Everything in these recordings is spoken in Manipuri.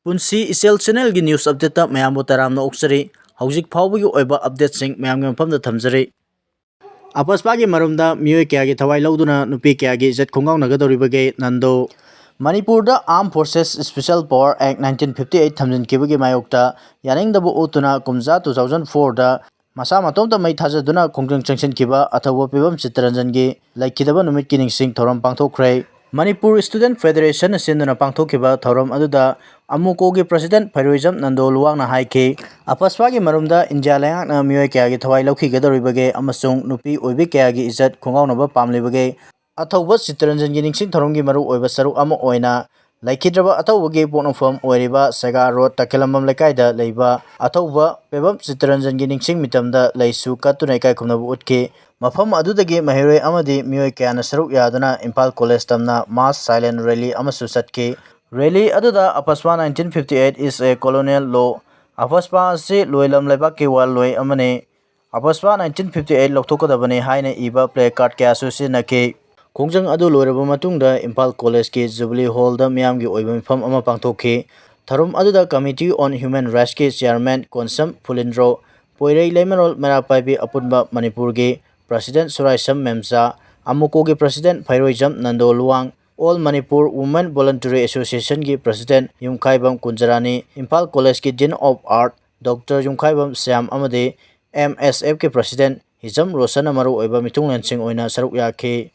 ꯄꯨꯟꯁꯤ ꯏꯆꯦꯜ ꯆꯦꯅꯦꯜꯒꯤ ꯅ꯭ꯌꯨꯁ ꯑꯞꯗꯦꯠꯇ ꯃꯌꯥꯝꯕꯨ ꯇꯔꯥꯝꯅ ꯑꯣꯛꯆꯔꯤ ꯍꯧꯖꯤꯛ ꯐꯥꯎꯕꯒꯤ ꯑꯣꯏꯕ ꯑꯞꯗꯦꯠꯁꯤꯡ ꯃꯌꯥꯝꯒꯤ ꯃꯐꯝꯗ ꯊꯝꯖꯔꯤ ꯑꯄꯁꯄꯥꯒꯤ ꯃꯔꯝꯗ ꯃꯤꯑꯣꯏ ꯀꯌꯥꯒꯤ ꯊꯋꯥꯏ ꯂꯧꯗꯨꯅ ꯅꯨꯄꯤ ꯀꯌꯥꯒꯤ ꯏꯖꯠ ꯈꯣꯡꯒꯥꯎꯅꯒꯗꯧꯔꯤꯕꯒꯦ ꯅꯟꯗꯣ ꯃꯅꯤꯄꯨꯔꯗ ꯑꯥꯔꯝ ꯐꯣꯔꯁꯦꯁ ꯁ꯭ꯄꯦꯁꯤꯑꯦꯜ ꯄꯥꯋꯔ ꯑꯦꯛ 1958 ꯊꯝꯖꯤꯟꯈꯤꯕꯒꯤ ꯃꯥꯌꯣꯛꯇ ꯌꯥꯅꯤꯡꯗꯕ ꯎꯠꯇꯨꯅ ꯀꯨꯝꯖꯥ 2004ꯗ ꯃꯁꯥ ꯃꯇꯣꯝꯇ ꯃꯩ ꯊꯥꯖꯗꯨꯅ ꯈꯣꯡꯖꯪ ꯆꯪꯁꯤꯟꯈꯤꯕ ꯑꯊꯧꯕ ꯄꯤꯕꯝ ꯆꯤꯠꯇꯔꯟꯖꯟꯒꯤ ꯂꯩꯈꯤꯗꯕ ꯅꯨꯃꯤꯠꯀꯤ ꯅꯤꯡꯁꯤꯡ ꯊꯧꯔꯝ ꯄꯥꯡꯊꯣꯛꯈ꯭ꯔꯦ ꯃꯅꯤꯄꯨꯔ ꯁ꯭ꯇꯨꯗꯦꯟꯠ ꯐꯦꯗꯔꯦꯁꯟꯅ ꯁꯤꯟꯗꯨꯅ ꯄꯥꯡꯊꯣꯛꯈꯤꯕ ꯊꯧꯔꯝ ꯑꯗꯨꯗ ꯑꯃꯨꯀꯣꯒꯤ ꯄ꯭ꯔꯁꯤꯗꯦꯟꯠ ꯐꯩꯔꯣꯏꯖꯝ ꯅꯟꯗꯣ ꯂꯨꯋꯥꯡꯅ ꯍꯥꯏꯈꯤ ꯑꯄꯁꯄꯥꯒꯤ ꯃꯔꯝꯗ ꯏꯟꯗꯤꯌꯥ ꯂꯩꯉꯥꯛꯅ ꯃꯤꯑꯣꯏ ꯀꯌꯥꯒꯤ ꯊꯋꯥꯏ ꯂꯧꯈꯤꯒꯗꯧꯔꯤꯕꯒꯦ ꯑꯃꯁꯨꯡ ꯅꯨꯄꯤ ꯑꯣꯏꯕꯤ ꯀꯌꯥꯒꯤ ꯏꯖꯠ ꯈꯣꯡꯒꯥꯎꯅꯕ ꯄꯥꯝꯂꯤꯕꯒꯦ ꯑꯊꯧꯕ ꯆꯤꯠꯇꯔꯟꯖꯟꯒꯤ ꯅꯤꯡꯁꯤꯡ ꯊꯧꯔꯝꯒꯤ ꯃꯔꯨꯑꯣꯏꯕ ꯁꯔꯨꯛ ꯑꯃ ꯑꯣꯏꯅ ꯂꯩꯈꯤꯗ꯭ꯔꯕ ꯑꯊꯧꯕꯒꯤ ꯄꯣꯛꯅꯐꯝ ꯑꯣꯏꯔꯤꯕ ꯁꯦꯒꯥ ꯔꯣꯗ ꯇꯈꯦꯂꯝꯕꯝ ꯂꯩꯀꯥꯏꯗ ꯂꯩꯕ ꯑꯊꯧꯕ ꯄꯦꯕꯝ ꯆꯤꯠꯇꯔꯟꯖꯟꯒꯤ ꯅꯤꯡꯁꯤꯡ ꯃꯤꯇꯝꯗ ꯂꯩꯁꯨ ꯀꯠꯇꯨꯅ ꯏꯀꯥꯏ ꯈꯨꯝꯅꯕ ꯎꯠꯈꯤ ꯃꯐꯝ ꯑꯗꯨꯗꯒꯤ ꯃꯍꯩꯔꯣꯏ ꯑꯃꯗꯤ ꯃꯤꯑꯣꯏ ꯀꯌꯥꯅ ꯁꯔꯨꯛ ꯌꯥꯗꯨꯅ ꯏꯝꯐꯥꯜ ꯀꯣꯂꯦꯖ ꯇꯝꯅ ꯃꯥꯁ ꯁꯥꯏꯂꯦꯟꯠ ꯔꯦꯂꯤ ꯑꯃꯁꯨ ꯆꯠꯈꯤ ꯔꯦꯂꯤ ꯑꯗꯨꯗ ꯑꯄꯁꯄꯥ 1958 is a colonial law ꯑꯄꯁꯄꯥ ꯑꯁꯤ ꯂꯣꯏꯂꯝ ꯂꯩꯕꯥꯛꯀꯤ ꯋꯥꯜꯂꯣꯏ ꯑꯃꯅꯤ ꯑꯄꯁꯄꯥ 1958 ꯂꯧꯊꯣꯛꯀꯗꯕꯅꯤ ꯍꯥꯏꯅ ꯏꯕ ꯄ꯭ꯂꯦ ꯀꯥꯔꯗ ꯀꯌꯥꯁꯨ ꯁꯤꯖꯤꯟꯅꯈꯤ ꯈꯣꯡꯖꯪ ꯑꯗꯨ ꯂꯣꯏꯔꯕ ꯃꯇꯨꯡꯗ ꯏꯝꯐꯥꯜ ꯀꯣꯂꯦꯖꯀꯤ ꯖꯨꯕꯤꯂꯤ ꯍꯣꯜꯗ ꯃꯤꯌꯥꯝꯒꯤ ꯑꯣꯏꯕ ꯃꯤꯐꯝ ꯑꯃ ꯄꯥꯡꯊꯣꯛꯈꯤ ꯊꯧꯔꯝ ꯑꯗꯨꯗ ꯀꯝꯃꯤꯇꯤ ꯑꯣꯟ ꯍ꯭ꯌꯨꯃꯦꯟ ꯔꯥꯏꯠꯁꯀꯤ ꯆꯤꯌꯔꯃꯦꯟ ꯀꯣꯟꯁꯝ ꯐꯨꯂꯤꯟꯗ꯭ꯔꯣ ꯄꯣꯏꯔꯩ ꯂꯩꯃꯔꯣꯜ ꯃꯩꯔꯥꯄꯥꯏꯕꯤ ꯑꯄꯨꯟꯕ ꯃꯅꯤꯄꯨꯔꯒꯤ ꯄ꯭ꯔꯁꯤꯗꯦꯟꯠ ꯁꯨꯔꯥꯏꯁꯝ ꯃꯦꯝꯆꯥ ꯑꯃꯨꯀꯣꯒꯤ president Pheiroijam Nando Luwang all Manipur women voluntary ꯑꯦꯁꯣꯁꯤꯌꯦꯁꯟꯒꯤ ꯄ꯭ꯔꯁꯤꯗꯦꯟꯠ ꯌꯨꯝꯈꯥꯏꯕꯝ ꯀꯨꯟꯖꯔꯥꯅꯤ ꯏꯝꯐꯥꯜ ꯀꯣꯂꯦꯖꯀꯤ dean of art doctor Yumkhaibam Shyam ꯑꯃꯗꯤ MSFꯀꯤ ꯄ꯭ꯔꯁꯤꯗꯦꯟꯠ ꯍꯤꯖꯝ ꯔꯣꯁꯟꯅ ꯃꯔꯨꯑꯣꯏꯕ ꯃꯤꯊꯨꯡꯂꯦꯟꯁꯤꯡ ꯑꯣꯏꯅ ꯁꯔꯨꯛ ꯌꯥꯈꯤ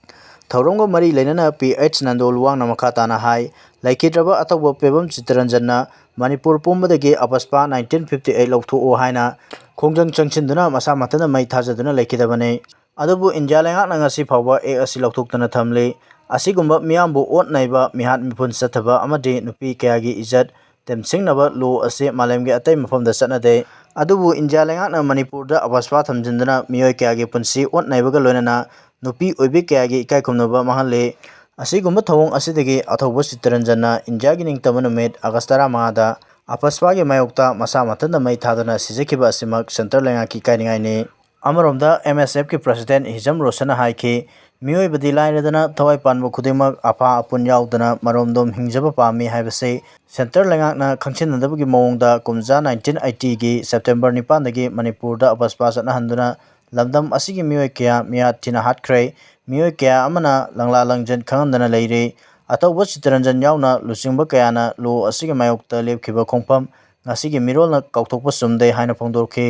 ꯊꯧꯔꯝꯒ ꯃꯔꯤ ꯂꯩꯅꯅ PH ꯅꯟꯗꯣ ꯂꯨꯋꯥꯡꯅ ꯃꯈꯥ ꯇꯥꯅ ꯍꯥꯏ ꯂꯩꯈꯤꯗ꯭ꯔꯕ ꯑꯊꯧꯕ ꯄꯦꯕꯝ ꯆꯤꯠꯇꯔꯟꯖꯟꯅ ꯃꯅꯤꯄꯨꯔ ꯄꯨꯝꯕꯗꯒꯤ ꯑꯄꯁꯄꯥ 1958 ꯂꯧꯊꯣꯛꯑꯣ ꯍꯥꯏꯅ ꯈꯣꯡꯖꯪ ꯆꯪꯁꯤꯟꯗꯨꯅ ꯃꯁꯥ ꯃꯊꯟꯇ ꯃꯩ ꯊꯥꯖꯗꯨꯅ ꯂꯩꯈꯤꯗꯕꯅꯤ ꯑꯗꯨꯕꯨ ꯏꯟꯗꯤꯌꯥ ꯂꯩꯉꯥꯛꯅ ꯉꯁꯤ ꯐꯥꯎꯕ ꯑꯦꯛ ꯑꯁꯤ ꯂꯧꯊꯣꯛꯇꯨꯅ ꯊꯝꯂꯤ ꯑꯁꯤꯒꯨꯝꯕ ꯃꯤꯌꯥꯝꯕꯨ ꯑꯣꯠ ꯅꯩꯕ ꯃꯤꯍꯥꯠ ꯃꯤꯄꯨꯟ ꯆꯠꯊꯕ ꯑꯃꯗꯤ ꯅꯨꯄꯤ ꯀꯌꯥꯒꯤ ꯏꯖꯠ ꯇꯦꯝꯁꯤꯡꯅꯕ ꯂꯣ ꯑꯁꯤ ꯃꯥꯂꯦꯝꯒꯤ ꯑꯇꯩ ꯃꯐꯝꯗ ꯆꯠꯅꯗꯦ ꯑꯗꯨꯕꯨ ꯏꯟꯗꯤꯌꯥ ꯂꯩꯉꯥꯛꯅ ꯃꯅꯤꯄꯨꯔꯗ ꯑꯄꯁꯄꯥ ꯊꯝꯖꯤꯟꯗꯨꯅ ꯃꯤꯑꯣꯏ ꯀꯌꯥꯒꯤ ꯄꯨꯟꯁꯤ ꯑꯣꯠ ꯅꯩꯕꯒ ꯂꯣꯏꯅꯅ ꯅꯨꯄꯤ ꯑꯣꯏꯕꯤ ꯀꯌꯥꯒꯤ ꯏꯀꯥꯏ ꯈꯨꯝꯅꯕ ꯃꯥꯡꯍꯜꯂꯤ ꯑꯁꯤꯒꯨꯝꯕ ꯊꯧꯑꯣꯡ ꯑꯁꯤꯗꯒꯤ ꯑꯊꯧꯕ ꯆꯤꯠꯇꯔꯟꯖꯟꯅ ꯏꯟꯗꯤꯌꯥꯒꯤ ꯅꯤꯡꯇꯝꯕ ꯅꯨꯃꯤꯠ ꯑꯥꯒꯁꯠ 15ꯗ ꯑꯄꯁꯄꯥꯒꯤ ꯃꯥꯌꯣꯛꯇ ꯃꯁꯥ ꯃꯊꯟꯇ ꯃꯩ ꯊꯥꯗꯨꯅ ꯁꯤꯖꯈꯤꯕ ꯑꯁꯤꯃꯛ ꯁꯦꯟꯇꯔ ꯂꯩꯉꯥꯛꯀꯤ ꯏꯀꯥꯏꯅꯤꯡꯉꯥꯏꯅꯤ ꯑꯃꯔꯣꯝꯗ MSFꯀꯤ ꯄ꯭ꯔꯁꯤꯗꯦꯟꯠ ꯍꯤꯖꯝ ꯔꯣꯁꯟꯅ ꯍꯥꯏꯈꯤ ꯃꯤꯑꯣꯏꯕꯗꯤ ꯂꯥꯏꯔꯗꯅ ꯊꯋꯥꯏ ꯄꯥꯟꯕ ꯈꯨꯗꯤꯡꯃꯛ ꯑꯐꯥ ꯑꯄꯨꯟ ꯌꯥꯎꯗꯅ ꯃꯔꯣꯝꯗꯣꯝ ꯍꯤꯡꯖꯕ ꯄꯥꯝꯃꯤ ꯍꯥꯏꯕꯁꯤ ꯁꯦꯟꯇꯔ ꯂꯩꯉꯥꯛꯅ ꯈꯪꯁꯤꯟꯅꯗꯕꯒꯤ ꯃꯑꯣꯡꯗ ꯀꯨꯝꯖꯥ 1980ꯒꯤ ꯁꯦꯞꯇꯦꯝꯕꯔ 9ꯗꯒꯤ ꯃꯅꯤꯄꯨꯔꯗ ꯑꯄꯁꯄꯥ ꯆꯠꯅꯍꯟꯗꯨꯅ ꯂꯝꯗꯝ ꯑꯁꯤꯒꯤ ꯃꯤꯑꯣꯏ ꯀꯌꯥ ꯃꯤꯌꯥꯠ ꯊꯤꯅ ꯍꯥꯠꯈ꯭ꯔꯦ ꯃꯤꯑꯣꯏ ꯀꯌా ꯑꯃꯅ ꯂꯪꯂꯥ ꯂꯪꯖꯟ ꯈꯪꯍꯟꯗꯅ ꯂꯩꯔꯤ ꯑꯊꯧꯕ ꯆꯤꯠꯇꯔꯟꯖꯟ ꯌꯥꯎꯅ ꯂꯨꯆꯤꯡꯕ ꯀꯌꯥꯅ ꯂꯣ ꯑꯁꯤꯒꯤ ꯃꯥꯌꯣꯛꯇ ꯂꯦꯞꯈꯤꯕ ꯈꯣꯡꯐꯝ ꯉꯁꯤꯒꯤ ꯃꯤꯔꯣꯜꯅ ꯀꯥꯎꯊꯣꯛꯄ ꯆꯨꯝꯗꯦ ꯍꯥꯏꯅ ꯐꯣꯡꯗꯣꯛꯈꯤ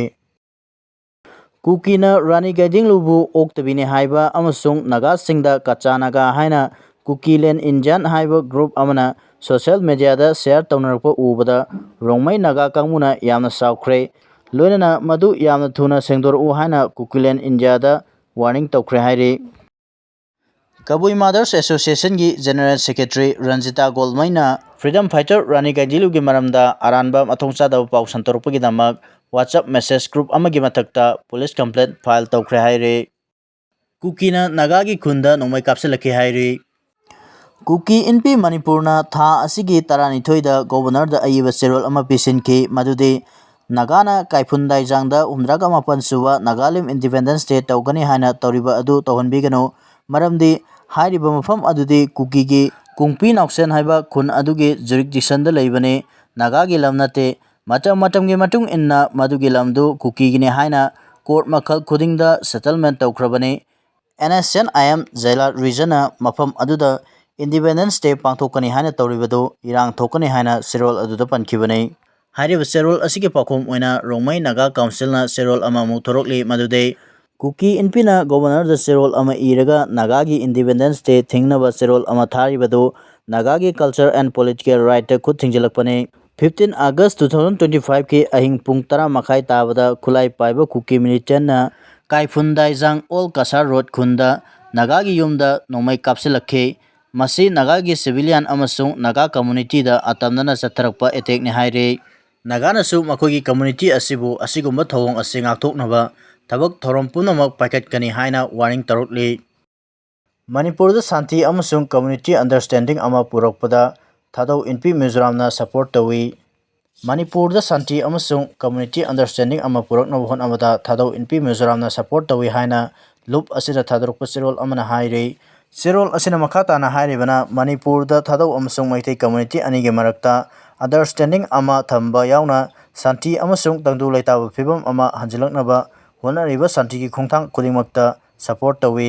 ꯀꯨꯀꯤꯅ ꯔꯥꯅꯤ ꯒꯥꯏꯗꯤꯡꯂꯨꯕꯨ ꯑꯣꯛꯇꯕꯤꯅꯤ ꯍꯥꯏꯕ ꯑꯃꯁꯨꯡ ꯅꯥꯒꯥꯁꯤꯡꯗ ꯀꯆꯥ ꯅꯥꯒꯥ ꯍꯥꯏꯅ ꯀꯨꯀꯤꯂꯦꯟ ꯏꯟꯗꯤꯌꯟ ꯍꯥꯏꯕ ꯒ꯭ꯔꯨꯞ ꯑꯃꯅ ꯁꯣꯁꯤꯌꯦꯜ ꯃꯤꯗꯤꯌꯥꯗ ꯁꯦꯌꯔ ꯇꯧꯅꯔꯛꯄ ꯎꯕꯗ ꯔꯣꯡꯃꯩ ꯅꯥꯒꯥ ꯀꯥꯡꯕꯨꯅ ꯌꯥꯝꯅ ꯁꯥꯎꯈ꯭ꯔꯦ ꯂꯣꯏꯅꯅ ꯃꯗꯨ ꯌꯥꯝꯅ ꯊꯨꯅ ꯁꯦꯡꯗꯣꯔꯛꯎ ꯍꯥꯏꯅ ꯀꯨꯀꯤꯂꯦꯟ ꯏꯟꯗꯤꯌꯥꯗ ꯋꯥꯔꯅꯤꯡ ꯇꯧꯈ꯭ꯔꯦ ꯍꯥꯏꯔꯤ ꯀꯕꯨꯏ ꯃꯥꯗꯔꯁ ꯑꯦꯁꯣꯁꯤꯌꯦꯁꯟꯒꯤ ꯖꯦꯅꯔꯦꯜ ꯁꯦꯀ꯭ꯔꯦꯇꯔꯤ ꯔꯟꯖꯤꯇꯥ ꯒꯣꯜꯃꯩꯅ ꯐ꯭रीडम फाइटर रानी गाइदिलुगी मरमदा अरानबा मथों चादब पाउ संतोरपगीदमक WhatsApp मेसेज ग्रुप अमगी मथक्ता पुलिस कंप्लेंट फाइल तौख्रे हाइरे कुकीना नागागी खुंदा नोंमै कापसलखि हाइरे कुकी इनपी मणिपुरना था असिगी तरानिथोइदा गवर्नरदा अयिबा चेरोल अमा पिसिनखि मदुदि नागाना काइफुनदाइजांगदा 69 सुबा नागालिम इंडिपेंडेंस डे तौगनी हाइना तौरिबा अदु तौहनबिगनो मरमदि हाइरिबा मफम अदुदि कुकीगी कुंगपी नाउसेन हाइबा खुन अदुगी जुरिडिक्शनदा लैबने नागागी लम नते मतमगी मतुंग इन्ना मदुगी लमदु कुकीगिने हाइना कोर्ट मखल खुदिंगदा सेटलमेंट तौख्रबने NSNIM जैला रीजन मफम अदुदा इंडिपेंडेंस डे पांथोकनी हाइना तौरिबदो इरांग थोकनी हाइना सेरोल अदुदा पनखिबने हाइरिबा सेरोल असिगे पाखोम ओइना रोंमै नागा काउंसिलना सेरोल अमा मुथोरकली मदुदे कुकी इनपिना गवर्नर द सेरोल अमा इरगा नागागी इंडिपेंडेंस डे थिंगनबा सेरोल अमा थारिबदो नागागी कल्चर एंड पॉलिटिकल राइट खुद थिंगजलकपने 15 अगस्त 2025 के अहिंग पुंग 10 मखाई ताबदा खुलाई पाइबा कुकी मिलिटेंट ना काइफुनदाइजांग ओल कसार रोड खुंदा नागागी युमदा नोंमै कापसिलखे मसी नागागी सिविलियन अमसुंग नागा कम्युनिटी दा अतमदना चथरकपा अटैक ने हाइरे नागानसु मखोगी कम्युनिटी असिबु असिगुम्बा थौंग असि ngaktoknaba थबक थौरम पुनमक पाइखटकनी हाइना वार्निंग तरुकली मणिपुरदा शांति अमसुंग कम्युनिटी अंडरस्टैंडिंग अमा पुरकपदा थादौ इनपी मिजोरामना सपोर्ट तवी मणिपुरदा शांति अमसुंग कम्युनिटी अंडरस्टैंडिंग अमा पुरकनब होनबदा थादौ इनपी मिजोरामना सपोर्ट तवी हाइना लुप असिदा थादरकप चेरोल अमना हाइरे चेरोल असिना मखा ताना हाइरिबना मणिपुरदा थादौ अमसुंग मैथै community अनिगे मरक्ता understanding ama thamba yauna santi amasung tangdu leitaba phibam ama hanjilaknaba honariba santi ki khongthang khudingmakta support tawi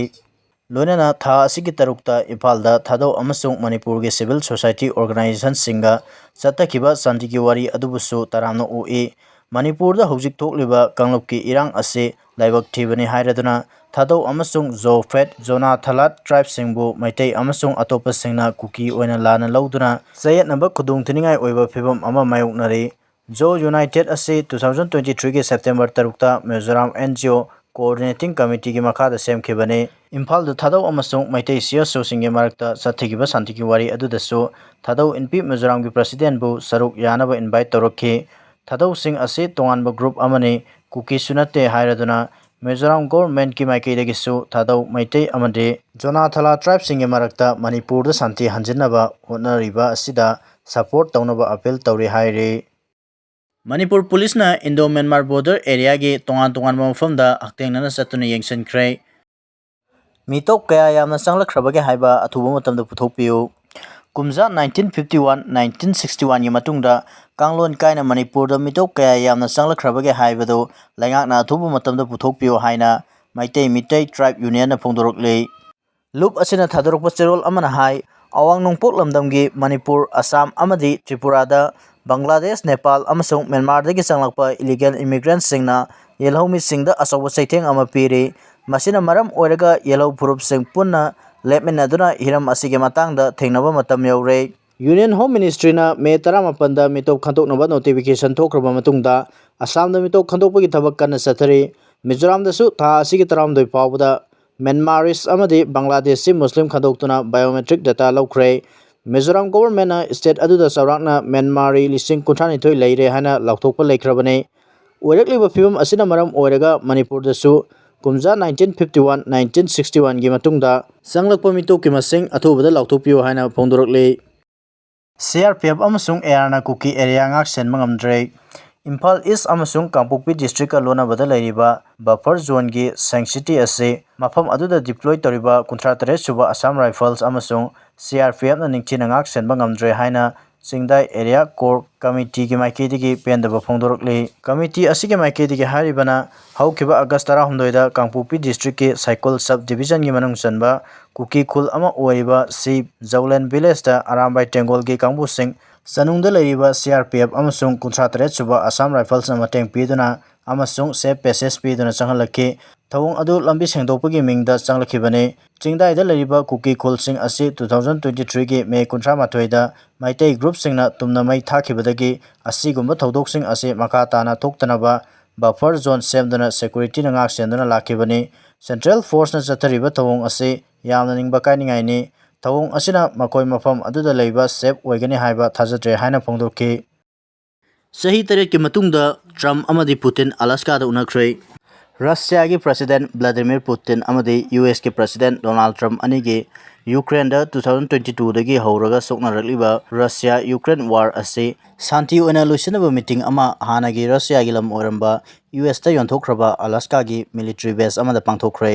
loinana tha asigi tarukta Imphalda thadau amasung Manipur gi civil society organization singa chatakhiba santi ki wari adubusu taramna ui Manipur da hojik thokliba kanglop ki irang ase laibak thibani hairaduna thadau amasung Zofet Zona Thalat tribe singbu maitai amasung atopa singna kuki oina lana lauduna sayatnaba khudung thiningai oiba phibam ama mayoknari Jo United ase 2023 ki September tarukta Mizoram NGO coordinating committee ki makhada semkhibani Imphal da thadau amasung maitai CSO singe marakta sathigiba santi ki wari adudasu thadau NP Mizoram ki president bu saruk yanaba invite torokhi thadau sing ase tonganba group amani kuki sunate hairaduna Mizoram government ki maikaidagisu thadau maitai amade Jona Thala tribe singe marakta Manipur da santi hanjinaba honariba asida support taunaba appeal tawri haire Manipur police na Indo-Myanmar border area gi tongan mafamda aktengnana satuna yengsankhre Mitop kaya yamna Changkakkhrabage haiba athuba matamda puthokpiyu Kumja 1951 1961 gi matungda kanglon kaina Manipur da Mitop kaya yamna Changkakkhrabage haibado laingakna athuba matamda puthokpiyu haina Mitai tribe union na phongdorokle Loop asina thadorokpa cherol amana hai awang nongpok lamdamgi Manipur Assam amadi Tripura da Bangladesh Nepal amasung Myanmar dagi changlakpa illegal immigrants singna yelhomi singda asoba saitheng ama piri masina maram oiraga yellow purup sing punna lepminaduna hiram asige matangda thengnaba matam yaure Union Home Ministry na May 18 da Mitop khandoknaba notification thokraba matungda Assam da Mitop khandokpagi thabak kanna sathari Mizoram da su tha asige 12 pawbada Myanmaris amadi Bangladeshi Muslim khandoktuna biometric data laukhre Mizoram government na state aduda chawrakna Myanmari lising 32 leire hana lauthokpa leikrabane oirakliba phibam asina maram oiraga Manipur da su Kumja 1951 1961 gi matungda changlakpa mitop ki masing athubada lauthokpiyo haina phongdorokle CRPF amasung AR na kuki area ngak senma ngamdre Imphal East amasung Kangpokpi district ka lonabada leiriba buffer zone gi sanctity ase mafam aduda deploy toriba 38 suba Assam Rifles amasung CRPF na ningthina ngak senba ngamdre haina Singdai area core committee ki maikidigi pendaba phongdorokle committee asige maikidigi haribana haukiba August 16 da Kangpokpi district ki cycle sub division gi manung chanba kuki khul ama oiriba si Jaulen village da Arambai Tengol gi kangbu sing Sanungda leiriba CRPF amasung 38 suba Assam Rifles na mateng piduna amasung safe passage piduna changhalakhi thawong adu lambi sengdokpagi mingda changlakibane Chingdai da leiriba kuki khulsing asi 2023 gi May 18 da maitai group singna tumna mai thakibadagi asigumba thodok sing ase makha tana thoktanaba buffer zone semduna security na ngak senduna lakibani Central Force na chathariba thawong ase yamna ningba kainingai ni thawong asina makoi mafam aduda leiba safe oigani haiba thajatre haina phongdokhi Sahi taret ki matungda Trump amadi Putin Alaska da unakhre Russia ki President Vladimir Putin amadi US ki President Donald Trump anigi Ukraine da 2022 dagi hauraga soknarakliba Russia Ukraine war ase santi oina loisinaba meeting ama hanagi Russia gi lam oramba US ta yonthokhraba Alaska gi military base amada pangthokre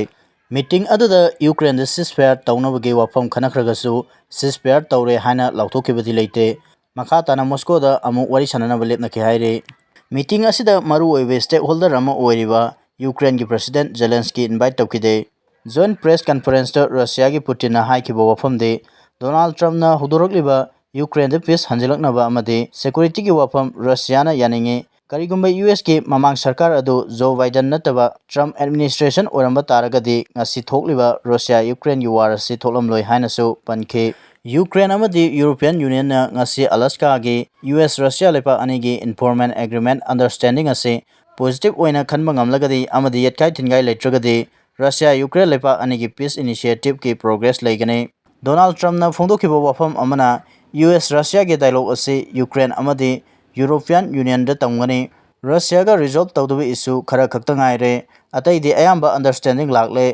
meeting aduda Ukraine da ceasefire taunabagi wafam khanakhraгаsu ceasefire taure haina lauthokibadi leite makha tana Moscow da amu wari sananaba lepnaki haire meeting asida maru oibe stakeholder ama oiriba Ukraine ki President Zelensky invite tawkide joint press conference da Russia ki Putin na haikiba wafamde Donald Trump na hudorokliba Ukraine da peace hanjilaknaba amade security ki wafam Russia na yaninge karigumba US ki mamang sarkar adu Joe Biden nataba Trump administration oramba taragadi ngasi thokliba Russia Ukraine ki war asi tholamloi haina su pankhe Ukraine amadi European Union na ngasi Alaska gi US Russia lepa ani gi informant agreement understanding ase positive oina khanba ngamlagadi amadi yatkai thingai leitragadi Russia Ukraine lepa ani gi peace initiative ki progress leigane Donald Trump na phongdokhiba wafam amana US Russia gi dialogue ase Ukraine amadi European Union da tamgani Russia ga resolve tawdubi issue khara khakta ngaire atai di ayamba understanding lakle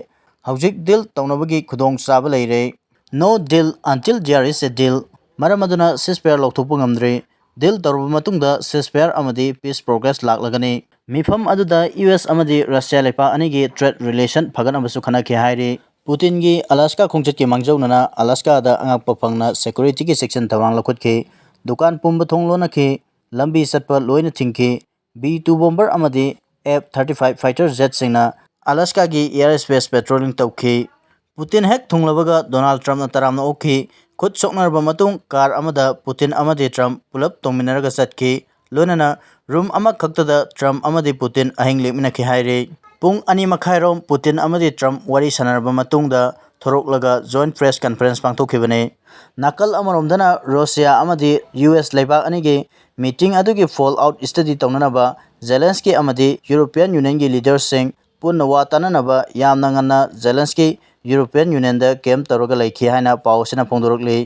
hawjik deal tawnabagi khudong chaba leire no deal until there is a deal maramaduna ceasefire lokthokpa ngamdre deal tarba matungda ceasefire amadi peace progress laklagani mifam aduda US amadi Russia lepa anigi trade relation phaganabasu khanaki hairi Putin gi Alaska khongchet ki mangjawnana Alaska da angakpa phangna security ki section tawang lakhotki dukan pumba thong lonakhi lambi satpa loina thingki B2 bomber amadi F-35 fighter jet singna Alaska gi airspace patrolling tawki Putin hek thunglabaga Donald Trump na taramna okhi khut soknarba matung car amada Putin amadi Trump pulap tongminaraga satki lonana room ama khaktada Trump amadi Putin ahing lepminakhi haire pung ani makhairom Putin amadi Trump wari sanarba matungda thoroklaga joint press conference pangthokhibane nakal amaromdana Russia amadi US leibak anigi meeting adugi fallout study tongnanaba Zelensky amadi European Union gi leaders sing punna wa tananaba yamna nganna Zelensky European Union da kem taroga laikhi haina pausina phongdorokli